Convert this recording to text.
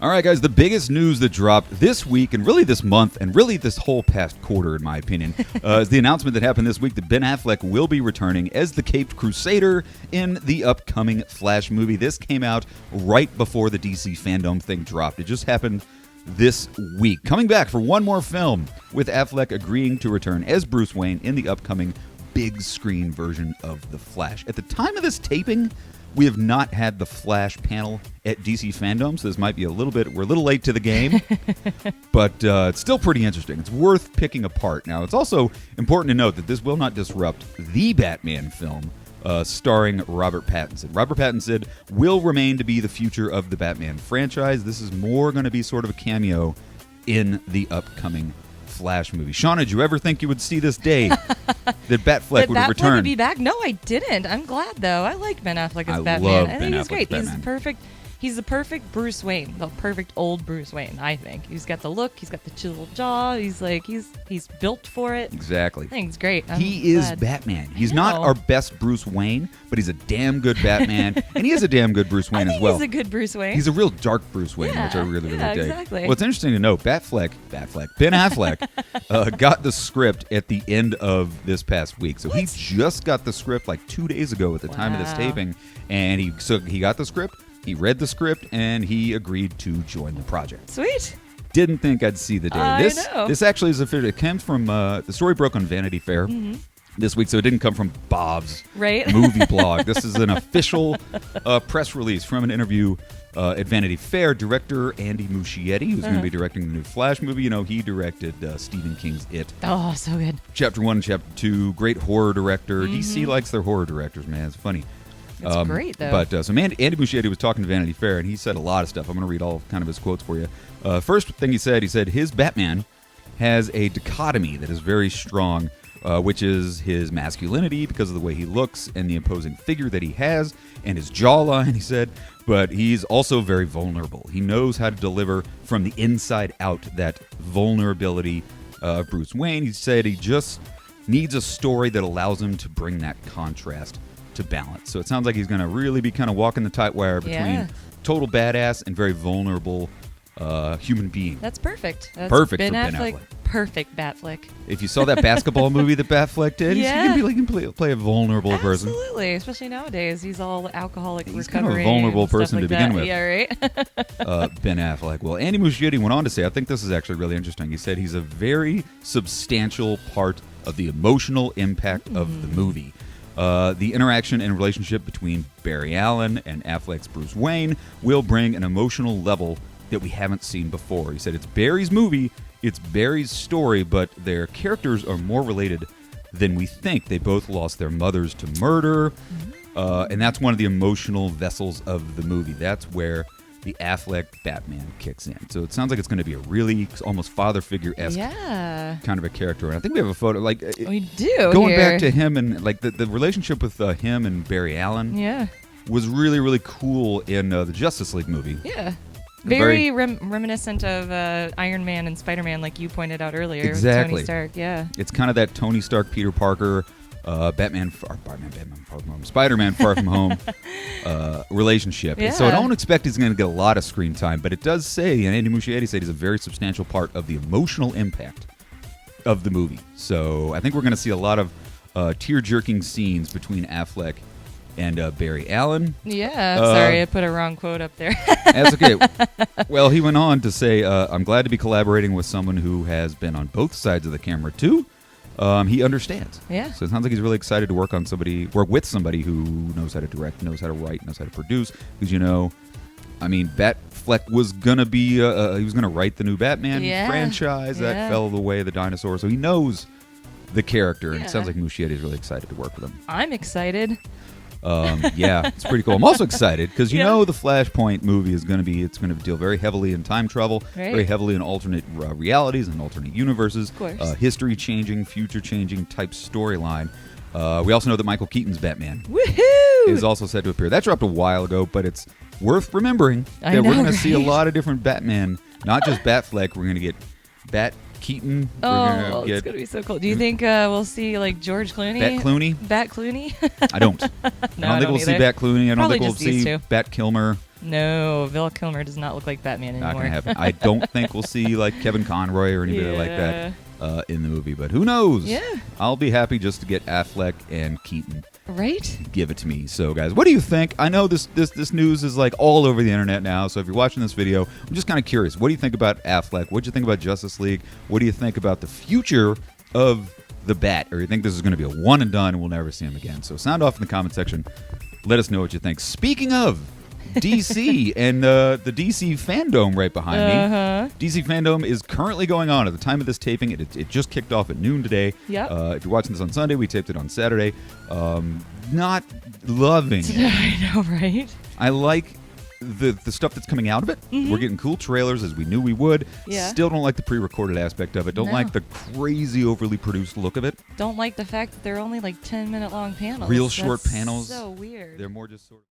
All right, guys, the biggest news that dropped this week and really this month and really this whole past quarter, in my opinion, is the announcement that happened this week that Ben Affleck will be returning as the Caped Crusader in the upcoming Flash movie. This came out right before the DC fandom thing dropped. It just happened this week. Coming back for one more film, with Affleck agreeing to return as Bruce Wayne in the upcoming big screen version of The Flash. At the time of this taping, we have not had the Flash panel at DC Fandom, so this might be we're a little late to the game, but it's still pretty interesting. It's worth picking apart. Now, it's also important to note that this will not disrupt the Batman film starring Robert Pattinson. Robert Pattinson will remain to be the future of the Batman franchise. This is more going to be sort of a cameo in the upcoming Flash movie. Shauna, did you ever think you would see this day that Batfleck would return? Batfleck would be back? No, I didn't. I'm glad, though. I like Ben Affleck as Batman. Love I Ben think he's Affleck's great. Batman. He's the perfect Bruce Wayne, the perfect old Bruce Wayne, I think. He's got the look, he's got the chiseled jaw, he's built for it. Exactly. I think it's great. He is Batman. He's not our best Bruce Wayne, but he's a damn good Batman, and he is a damn good Bruce Wayne as well. He's a good Bruce Wayne. He's a real dark Bruce Wayne, which I really dig. Exactly. Well, it's interesting to note, Ben Affleck got the script at the end of this past week. So he just got the script like 2 days ago at the time of this taping, and he got the script. He read the script, and he agreed to join the project. Sweet. Didn't think I'd see the day. This actually is it came from the story broke on Vanity Fair this week, so it didn't come from Bob's movie blog. This is an official press release from an interview at Vanity Fair. Director Andy Muschietti, who's going to be directing the new Flash movie. You know, he directed Stephen King's It. Oh, so good. Chapter 1 and Chapter 2. Great horror director. DC likes their horror directors, man. It's funny. It's great, though. But so Andy Muschietti was talking to Vanity Fair, and he said a lot of stuff. I'm going to read all kind of his quotes for you. First thing he said his Batman has a dichotomy that is very strong, which is his masculinity because of the way he looks and the imposing figure that he has and his jawline, he said, but he's also very vulnerable. He knows how to deliver from the inside out that vulnerability of Bruce Wayne. He said he just needs a story that allows him to bring that contrast to balance. So it sounds like he's going to really be kind of walking the tight wire between total badass and very vulnerable human being. That's perfect. That's perfect for Ben Affleck. Perfect Batfleck. If you saw that basketball movie that Batfleck did, he can play a vulnerable person. Absolutely, especially nowadays. He's all alcoholic recovery. He's kind of a vulnerable person to begin with. Yeah, right? Ben Affleck. Well, Andy Muschietti went on to say, I think this is actually really interesting. He said he's a very substantial part of the emotional impact of the movie. The interaction and relationship between Barry Allen and Affleck's Bruce Wayne will bring an emotional level that we haven't seen before. He said it's Barry's movie, it's Barry's story, but their characters are more related than we think. They both lost their mothers to murder, and that's one of the emotional vessels of the movie. That's where the Affleck Batman kicks in. So it sounds like it's going to be a really almost father figure-esque kind of a character. And I think we have a photo. Like we do. Going back to him and like the relationship with him and Barry Allen was really, really cool in the Justice League movie. Yeah. Very reminiscent of Iron Man and Spider-Man, like you pointed out earlier. Exactly. With Tony Stark, It's kind of that Tony Stark, Peter Parker, Spider-Man Far From Home relationship. So I don't expect he's going to get a lot of screen time, but it does say, and Andy Muschietti said he's a very substantial part of the emotional impact of the movie. So I think we're going to see a lot of tear-jerking scenes between Affleck and Barry Allen. Sorry, I put a wrong quote up there. That's okay. Well, he went on to say, I'm glad to be collaborating with someone who has been on both sides of the camera, too. He understands. Yeah. So it sounds like he's really excited to work with somebody who knows how to direct, knows how to write, knows how to produce. Because, Batfleck was going to be, he was going to write the new Batman franchise. That fell the way of the dinosaur. So he knows the character. And it sounds like Muschietti is really excited to work with him. I'm excited. It's pretty cool. I'm also excited because the Flashpoint movie is going to deal very heavily in time travel, very heavily in alternate realities and alternate universes, history changing, future changing type storyline. We also know that Michael Keaton's Batman is also set to appear. That dropped a while ago, but it's worth remembering that we're going to see a lot of different Batman, not just Batfleck. We're going to get Bat Keaton. Oh, it's going to be so cool. Do you think we'll see like George Clooney? Bat Clooney? I don't. I don't think we'll see Bat Clooney. I don't think we'll see Bat Kilmer. No, Val Kilmer does not look like Batman Not anymore. gonna happen. I don't think we'll see like Kevin Conroy or anybody like that in the movie, but who knows? Yeah. I'll be happy just to get Affleck and Keaton. Right? Give it to me. So, guys, what do you think? I know this news is like all over the internet now. So, if you're watching this video, I'm just kind of curious. What do you think about Affleck? What do you think about Justice League? What do you think about the future of the Bat? Or you think this is going to be a one and done and we'll never see him again? So, sound off in the comment section. Let us know what you think. Speaking of DC and the DC fandom right behind me. DC fandom is currently going on at the time of this taping. It just kicked off at noon today. Yep. If you're watching this on Sunday, we taped it on Saturday. Not loving it. I know, right? I like the stuff that's coming out of it. We're getting cool trailers as we knew we would. Yeah. Still don't like the pre-recorded aspect of it. Don't No. like the crazy overly produced look of it. Don't like the fact that they're only like 10-minute long panels. Real short That's panels. So weird. They're more just sort of